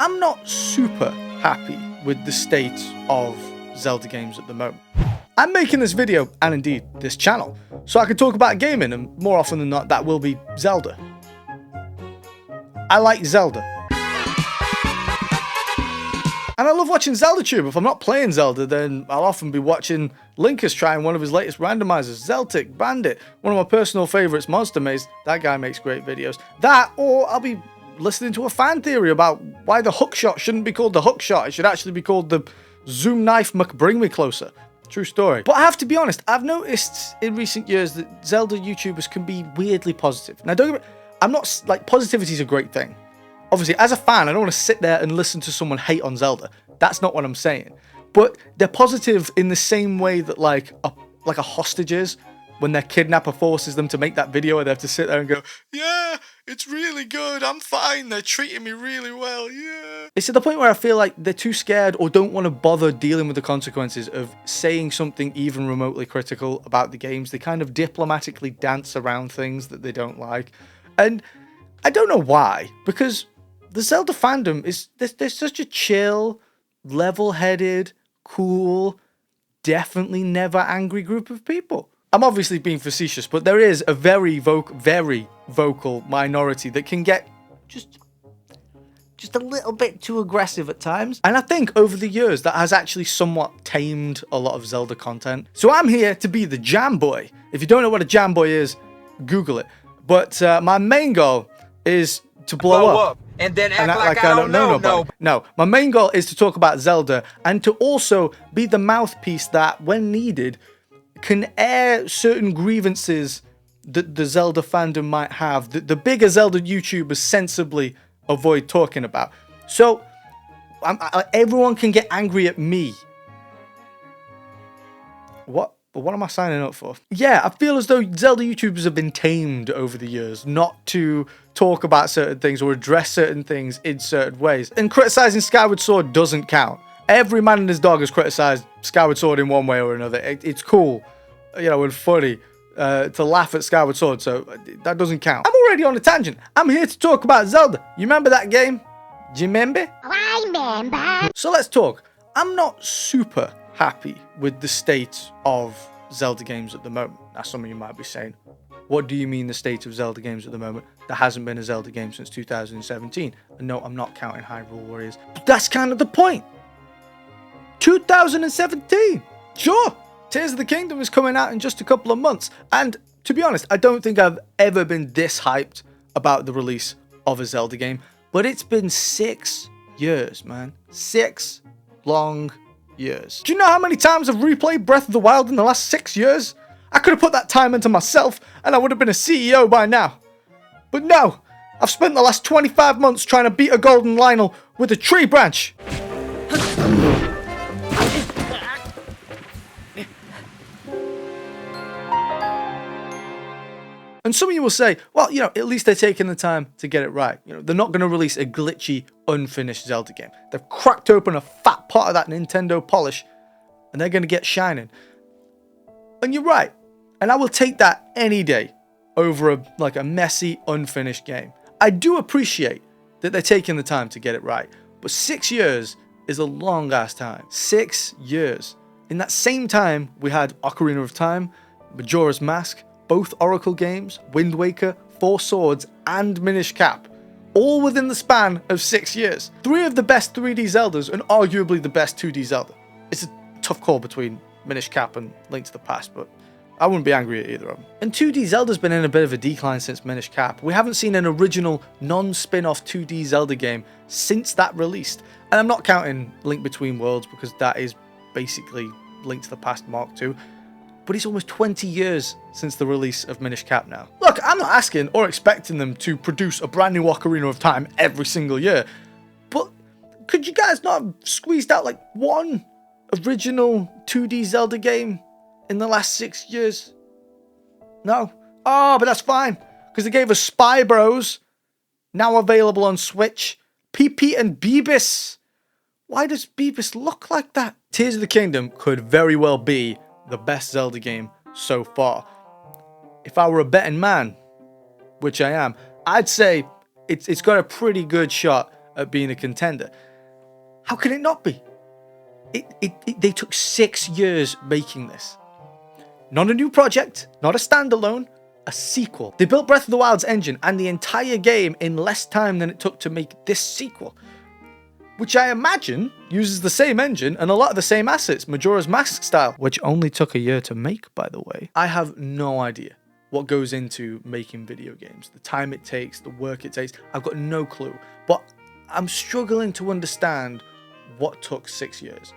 I'm not super happy with the state of Zelda games at the moment. I'm making this video, and indeed this channel, so I can talk about gaming, and more often than not that will be Zelda. I like Zelda. And I love watching Zelda Tube. If I'm not playing Zelda, then I'll often be watching Linkus trying one of his latest randomizers, Zeltic, Bandit, one of my personal favorites, Monster Maze. That guy makes great videos. That, or I'll be listening to a fan theory about why the hookshot shouldn't be called the hookshot. It should actually be called the Zoom Knife McBring Me Closer. True story. But I have to be honest, I've noticed in recent years that Zelda YouTubers can be weirdly positive. Now, don't get me, I'm not, like, positivity is a great thing. Obviously, as a fan, I don't want to sit there and listen to someone hate on Zelda. That's not what I'm saying. But they're positive in the same way that, like a hostage is. When their kidnapper forces them to make that video, and they have to sit there and go, yeah, it's really good, I'm fine, they're treating me really well, yeah. It's to the point where I feel like they're too scared or don't want to bother dealing with the consequences of saying something even remotely critical about the games. They kind of diplomatically dance around things that they don't like. And I don't know why, because the Zelda fandom is, they're such a chill, level-headed, cool, definitely never angry group of people. I'm obviously being facetious, but there is a very vocal minority that can get just a little bit too aggressive at times. And I think over the years that has actually somewhat tamed a lot of Zelda content. So I'm here to be the jam boy. If you don't know what a jam boy is, Google it. But my main goal is to blow up. And then act like I don't know nobody. No, my main goal is to talk about Zelda and to also be the mouthpiece that, when needed, can air certain grievances that the Zelda fandom might have, that the bigger Zelda YouTubers sensibly avoid talking about. So, everyone can get angry at me. What am I signing up for? Yeah, I feel as though Zelda YouTubers have been tamed over the years not to talk about certain things or address certain things in certain ways. And criticizing Skyward Sword doesn't count. Every man and his dog has criticized Skyward Sword in one way or another. It's cool, you know, and funny to laugh at Skyward Sword, so that doesn't count. I'm already on a tangent. I'm here to talk about Zelda. You remember that game? Do you remember? I remember. So let's talk. I'm not super happy with the state of Zelda games at the moment. Now, some of you might be saying, what do you mean the state of Zelda games at the moment? There hasn't been a Zelda game since 2017. And no, I'm not counting Hyrule Warriors. But that's kind of the point. 2017. Sure, Tears of the Kingdom is coming out in just a couple of months. And to be honest, I don't think I've ever been this hyped about the release of a Zelda game. But it's been 6 years, man. 6 long years. Do you know how many times I've replayed Breath of the Wild in the last 6 years? I could have put that time into myself and I would have been a CEO by now. But no, I've spent the last 25 months trying to beat a golden Lionel with a tree branch. And some of you will say, well, you know, at least they're taking the time to get it right. You know, they're not going to release a glitchy, unfinished Zelda game. They've cracked open a fat pot of that Nintendo polish, and they're going to get shining. And you're right. And I will take that any day over a messy, unfinished game. I do appreciate that they're taking the time to get it right. But 6 years is a long-ass time. 6 years. In that same time, we had Ocarina of Time, Majora's Mask, both Oracle games, Wind Waker, Four Swords, and Minish Cap, all within the span of 6 years. 3 of the best 3D Zeldas and arguably the best 2D Zelda. It's a tough call between Minish Cap and Link to the Past, but I wouldn't be angry at either of them. And 2D Zelda's been in a bit of a decline since Minish Cap. We haven't seen an original, non-spin-off 2D Zelda game since that released. And I'm not counting Link Between Worlds because that is basically Link to the Past Mark II. But it's almost 20 years since the release of Minish Cap now. Look, I'm not asking or expecting them to produce a brand new Ocarina of Time every single year. But could you guys not have squeezed out like one original 2D Zelda game in the last 6 years? No? Oh, but that's fine. Because they gave us Spy Bros, now available on Switch. PP and Beavis. Why does Beavis look like that? Tears of the Kingdom could very well be the best Zelda game so far. If I were a betting man, which I am, I'd say it's got a pretty good shot at being a contender. How can it not be? They took 6 years making this. Not a new project, not a standalone, a sequel. They built Breath of the Wild's engine and the entire game in less time than it took to make this sequel, which I imagine uses the same engine and a lot of the same assets, Majora's Mask style, which only took a year to make, by the way. I have no idea what goes into making video games, the time it takes, the work it takes. I've got no clue, but I'm struggling to understand what took 6 years.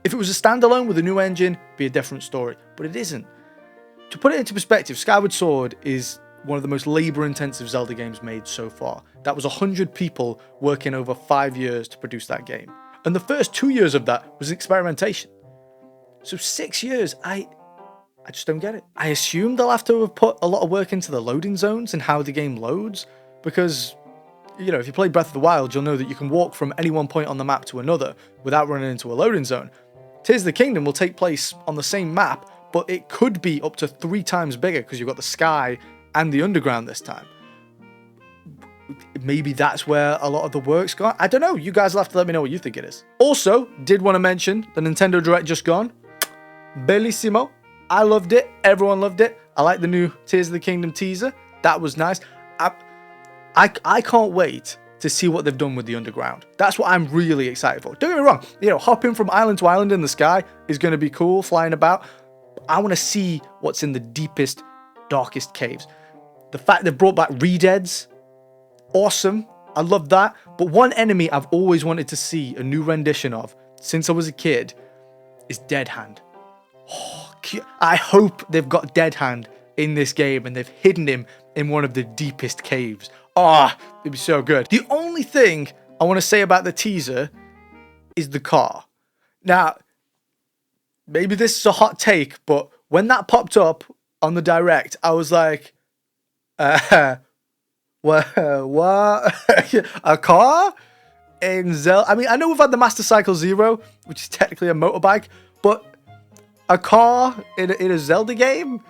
If it was a standalone with a new engine, it'd be a different story, but it isn't. To put it into perspective, Skyward Sword is one of the most labor-intensive Zelda games made so far. That was 100 people working over 5 years to produce that game. And the first 2 years of that was experimentation. So 6 years, I just don't get it. I assume they'll have to have put a lot of work into the loading zones and how the game loads, because, you know, if you play Breath of the Wild, you'll know that you can walk from any one point on the map to another without running into a loading zone. Tears of the Kingdom will take place on the same map, but it could be up to 3 times bigger because you've got the sky and the underground this time. Maybe that's where a lot of the work's gone. I don't know. You guys will have to let me know what you think it is. Also, did want to mention the Nintendo Direct just gone. Bellissimo. I loved it. Everyone loved it. I like the new Tears of the Kingdom teaser. That was nice. I can't wait to see what they've done with the underground. That's what I'm really excited for. Don't get me wrong. You know, hopping from island to island in the sky is going to be cool, flying about. I want to see what's in the deepest, darkest caves. The fact they've brought back Redeads, awesome. I love that. But one enemy I've always wanted to see a new rendition of since I was a kid is Dead Hand. Oh, I hope they've got Dead Hand in this game and they've hidden him in one of the deepest caves. Ah, oh, it'd be so good. The only thing I want to say about the teaser is the car. Now, maybe this is a hot take, but when that popped up on the Direct, I was like, what? A car in Zelda? I mean, I know we've had the Master Cycle Zero, which is technically a motorbike, but a car in a Zelda game?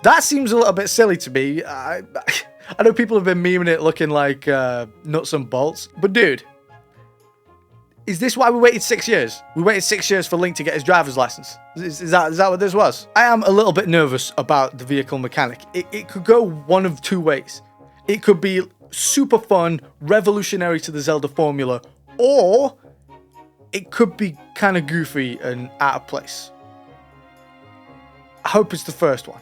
That seems a little bit silly to me. I know people have been memeing it looking like nuts and bolts, but dude, is this why we waited 6 years? We waited 6 years for Link to get his driver's license. Is that what this was? I am a little bit nervous about the vehicle mechanic. It could go one of two ways. It could be super fun, revolutionary to the Zelda formula, or it could be kind of goofy and out of place. I hope it's the first one.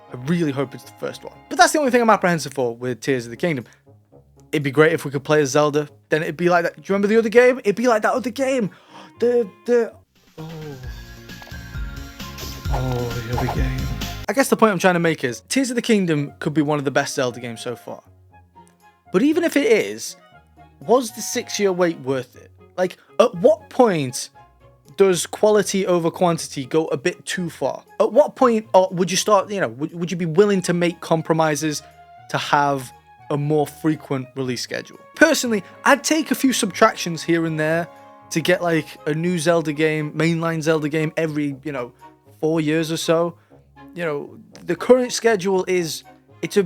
I really hope it's the first one. But that's the only thing I'm apprehensive for with Tears of the Kingdom. It'd be great if we could play as Zelda. Then it'd be like that. Do you remember the other game? It'd be like that other game. The other game. I guess the point I'm trying to make is Tears of the Kingdom could be one of the best Zelda games so far. But even if it is, was the 6-year wait worth it? Like, at what point does quality over quantity go a bit too far? At what point would you start, you know, would you be willing to make compromises to have a more frequent release schedule? Personally, I'd take a few subtractions here and there to get like a new Zelda game, mainline Zelda game every, 4 years or so. You know, the current schedule it's a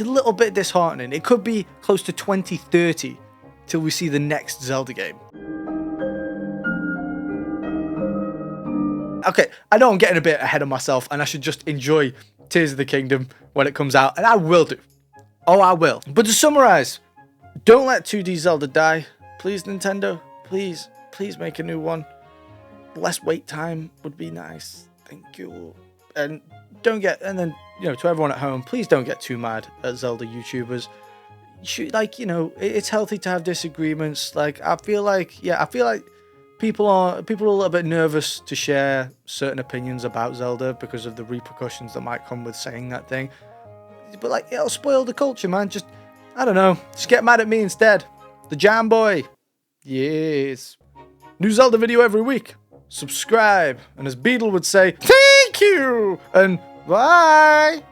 little bit disheartening. It could be close to 2030 till we see the next Zelda game. Okay, I know I'm getting a bit ahead of myself and I should just enjoy Tears of the Kingdom when it comes out, and I will do. Oh, I will. But to summarize, don't let 2D Zelda die. Please, Nintendo. Please make a new one. Less wait time would be nice. Thank you. And to everyone at home, please don't get too mad at Zelda YouTubers. It's healthy to have disagreements. I feel like people are a little bit nervous to share certain opinions about Zelda because of the repercussions that might come with saying that thing. But it'll spoil the culture, man. Just get mad at me instead. The Jam Boy. Yes. New Zelda video every week. Subscribe. And as Beetle would say, thank you and bye.